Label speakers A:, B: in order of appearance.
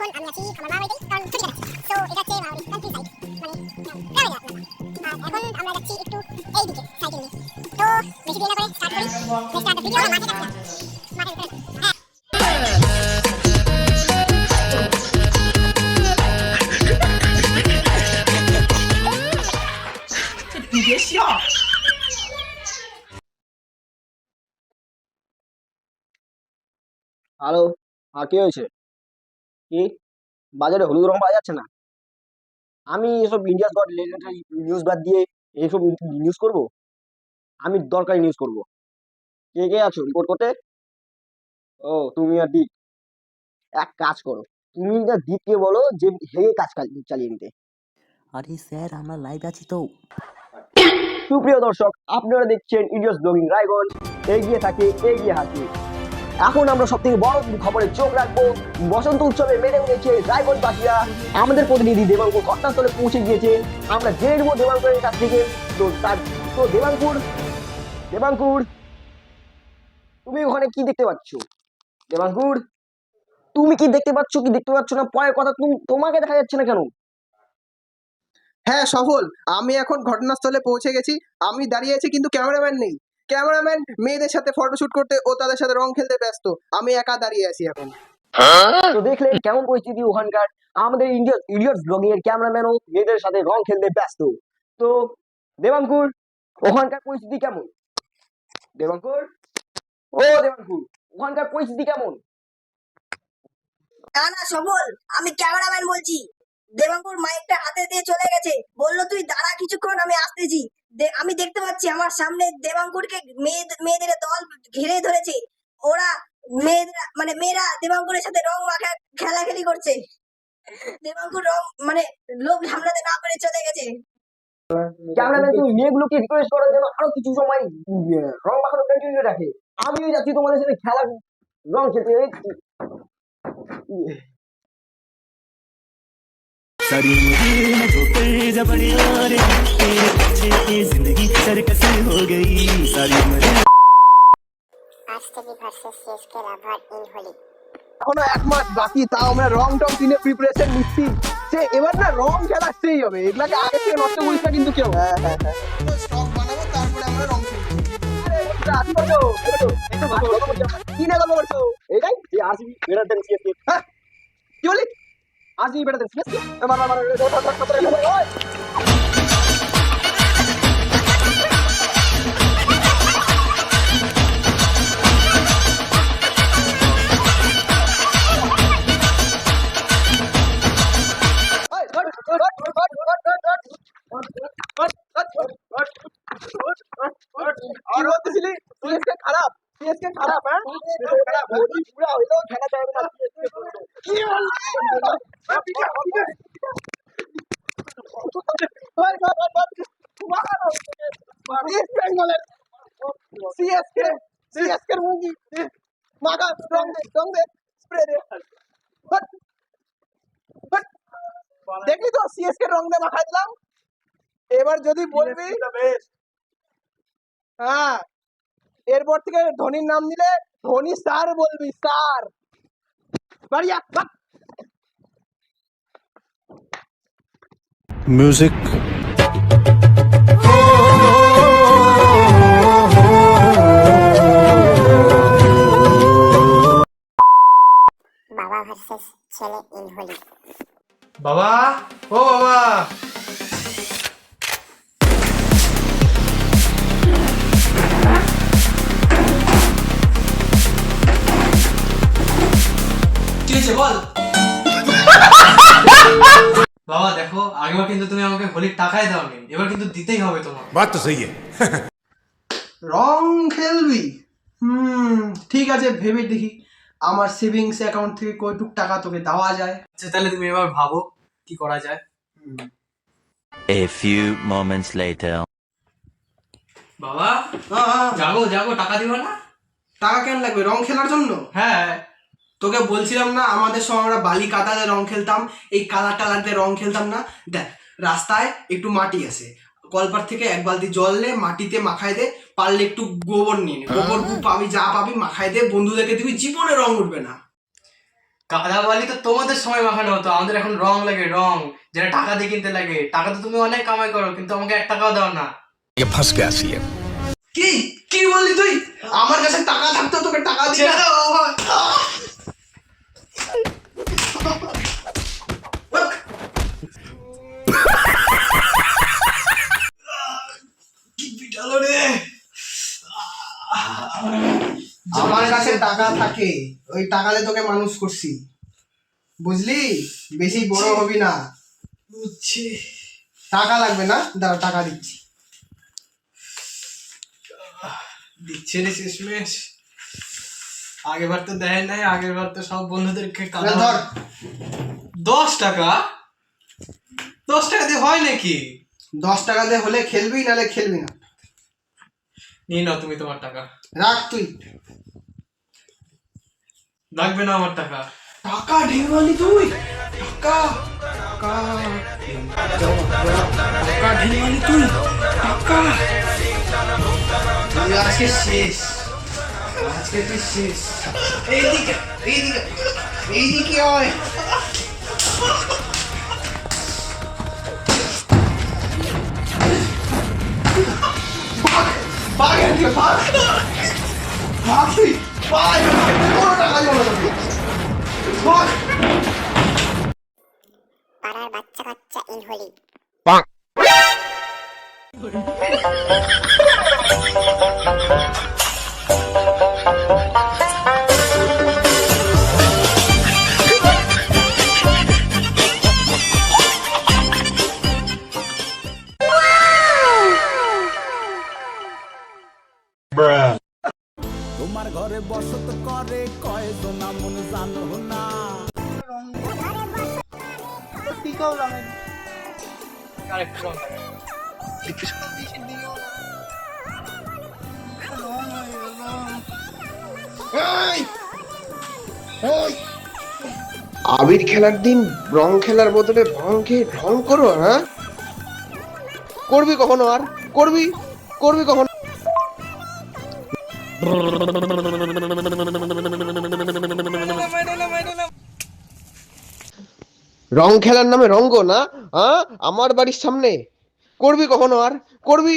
A: এখন আমি আছি আমার মা বাড়িতে, কারণ ছুটি কাটাচ্ছি। তো এটা হচ্ছে মা বাড়ির কান্ট্রি সাইড, মানে গ্রামে যাওয়া। আর এখন আমরা যাচ্ছি একটু এইদিকে সাইকেল নিয়ে। তো বেশি দেরি না করে স্টার্ট করি। নেক্সট ভিডিও মাঠে যাচ্ছি, মাঠের ভিতরে।
B: 你别笑。
C: হ্যালো। কি হয়েছে? কি বাজারে হলুদ রং পাওয়া যাচ্ছে না? আমি এসব ইন্ডিয়াস গট লেটেস্ট নিউজ বাদ দিয়ে এইসব নিউজ করব? আমি দরকারি নিউজ করব। কে কে আছো রিপোর্ট করতে? ও তুমি আর দীপ। এক কাজ করো, তুমি না দীপকে বলো যে হেগে কাজ চালিয়ে নিতে।
D: আরে স্যার আমরা লাইভ আছি তো।
C: সুপ্রিয় দর্শক, আপনারা দেখছেন ইন্ডিয়াস ব্লগিং রায়গঞ্জ, এগিয়ে থাকে এগিয়ে হাঁটি। এখন আমরা সব থেকে বড় খবরে চোখ রাখবো। বসন্ত উৎসবে মেতে উঠেছে রায়গঞ্জবাসীরা। আমাদের প্রতিনিধি দেবাঙ্কুর ঘটনাস্থলে পৌঁছে গিয়েছে। আমরা জেনে নেবো দেবাঙ্কুরের কাছ থেকে। তো দেবাঙ্কুর তুমি ওখানে কি দেখতে পাচ্ছ? দেবাঙ্কুর তুমি কি দেখতে পাচ্ছ কি দেখতে পাচ্ছ না, পরের কথা। তোমাকে দেখা যাচ্ছে না কেন?
B: হ্যাঁ সফল, আমি এখন ঘটনাস্থলে পৌঁছে গেছি। আমি দাঁড়িয়ে আছি কিন্তু ক্যামেরাম্যান নেই। ক্যামেরাম্যান মেয়েদের সাথে ফটোশুট করতে ও তাদের সাথে রং খেলতে ব্যস্ত। আমি একা দাঁড়িয়ে আছি এখন।
C: তো দেখলেন কেমন পরিস্থিতি ওখানকার। আমাদের ইডিয়টস ব্লগিং এর ক্যামেরাম্যানও মেয়েদের সাথে রং খেলতে ব্যস্ত। তো দেবাঙ্কুর ওখানকার পরিস্থিতি কেমন? দেবাঙ্কুর ওখানকার পরিস্থিতি কেমন?
E: না না সফল, আমি ক্যামেরাম্যান বলছি। দেবাঙ্কুর মাইকটা হাতে দিয়ে চলে গেছে, বললো তুই দাঁড়া কিছুক্ষণ, আমি আসতেছি। আমি দেখতে পাচ্ছি আমার সামনে দেবাঙ্কুরকে মেয়েদের দল ঘিরে ধরেছে। ওরা মেয়েরা দেবাঙ্কুরের সাথে রং মাখা খেলাখেলি করছে। দেবাঙ্কুর রং লোক সামলাতে না পেরে চলে গেছে।
C: ক্যামেরাম্যান তুমি মেয়েগুলোকে রিকোয়েস্ট করার জন্য আরো কিছু সময় রং মাখানো কন্টিনিউ রাখে। আমিও যাচ্ছি তোমাদের সাথে খেলা রং খেলতে।
F: सारी उम्र ठोकर जबड़ी और तेरे पीछे की जिंदगी सरकस हो गई सारी उम्र।
A: আরসিবি ভার্সেস সিএসকে রাভার ইন হোলি।
B: এখনো 1 মাস বাকি, তাও আমরা রং টং কিনে প্রিপারেশন নিচ্ছি। সে এবার না রং খেলা আসতেই হবে, এগুলাকে আগে থেকে নষ্ট করিস না কিন্তু কেউ। তো স্টক বানাবো, তারপরে আমরা রং খেলবো। কি না গল্প করছো?
C: এইটাই যে আরসিবি বেটার দেন সিএসকে।
B: হ্যাঁ কি বলি?
C: RCB better than CSK.
B: আর বলতেছিলি সিএসকে খারাপ, সিএসকে খারাপ। হ্যাঁ খারাপ, পুরো হইলো খেলা যাবে না সিএসকে। কি ইস্ট বেঙ্গলের সিএসকে, সিএসকে মুভি মাগা রং দে স্প্রে দে। দেখলি তো সিএসকে রং দে মাখাই দিলাম। এবার যদি বলবি হ্যাঁ, এরপর থেকে ধোনির নাম দিলে ধোনি স্যার বলবি, স্যার। বাড়িয়া
F: म्यूजिक
A: বাবা ভার্সেস ছেলে ইন হোলি।
G: বাবা, ও বাবা, কি হয়েছে বল। বাবা দেখো, আগেবার কিন্তু তুমি আমাকে হোলির টাকাই দাওনি, এবার কিন্তু দিতেই হবে তোমার।
F: बात तो सही है।
B: রং খেলবি? ঠিক আছে, ভেবে দেখি আমার সেভিংস অ্যাকাউন্ট থেকে কয়টুক টাকা তোকে দেওয়া যায়।
G: আচ্ছা তাহলে তুমি এবার ভাবো কি করা যায়।
H: A few moments later.
G: বাবা জাগো জাগো, টাকা দিবা না?
B: টাকা কেন লাগবে রং খেলার জন্য?
G: হ্যাঁ।
B: তোকে বলছিলাম না আমাদের সময় আমরা বালি কাদাতে রং খেলতাম, এই কালার টালার দিয়ে রং খেলতাম না। দেখ রাস্তায় একটু মাটি আছে, কলপার থেকে 1 বালতি জল নে, মাটিতে মাখায় দে, পারলে একটু গোবর নিয়ে নে, গোবর গু পাবি যা পাবি মাখায় দে, বন্ধুদেরকে দিবি, জীবনে রং উঠবে না।
G: কাদা বালি তো তোমাদের সময় মাখানো হতো, আমাদের এখন রং লাগে, রং যেটা টাকা দিয়ে কিনতে লাগে। টাকা তো তুমি অনেক কামাই করো, কিন্তু আমাকে 1 টাকাও দাও না।
B: কি কি বললি তুই? আমার কাছে টাকা থাকতো তোকে টাকা দিয়ে
G: ছেড়ে দাও বাবা।
B: কি পিটালো রে। আমার কাছে টাকা থাকে, ওই টাকাতে তোকে মানুষ করছি, বুঝলি? বেশি বড় হবি না।
G: বুঝছি।
B: টাকা লাগবে না? দাঁড়া টাকা দিচ্ছি।
G: দিচ্ছে রে শেষমেশ। আগেরবার তো দেয় নাই, আগেরবার তো সব বন্ধুদেরকে
B: এ ধর
G: 10 টাকা। 10 টাকা দিয়ে হয় নাকি?
B: 10 টাকা দিয়ে হলে খেলবি, নালে খেলবি না।
G: নিয়ে নাও তুমি তোমার টাকা।
B: রাখ তুই।
G: লাগবে না আমার টাকা।
B: টাকা ঢেউলি তুই, টাকা টাকা টাকা ঢেউলি তুই, টাকা।
G: তুই আজকে শেষ, আজকে তুই শেষ।
B: এইদিকে এইদিকে এইদিকে হয়। ভাগ এদিকে, ভাগ ভাগ তুই, ভাগ। কোনো টাকা দিব না তোকে, ভাগ।
A: পাড়ার বাচ্চা কাচ্চা ইন হোলি।
F: তোমার ঘরে বসত করে কয়জন মন জানো না।
G: আরেকটু রং লাগে।
I: আবির খেলার দিন রং খেলার বদলে রংকে ঢং করো, হ্যাঁ? করবি কখনো? আর করবি করবি কখনো? রং খেলার নামে রঙ্গ না, হ্যাঁ? আমার বাড়ির সামনে করবি কখনো? আর করবি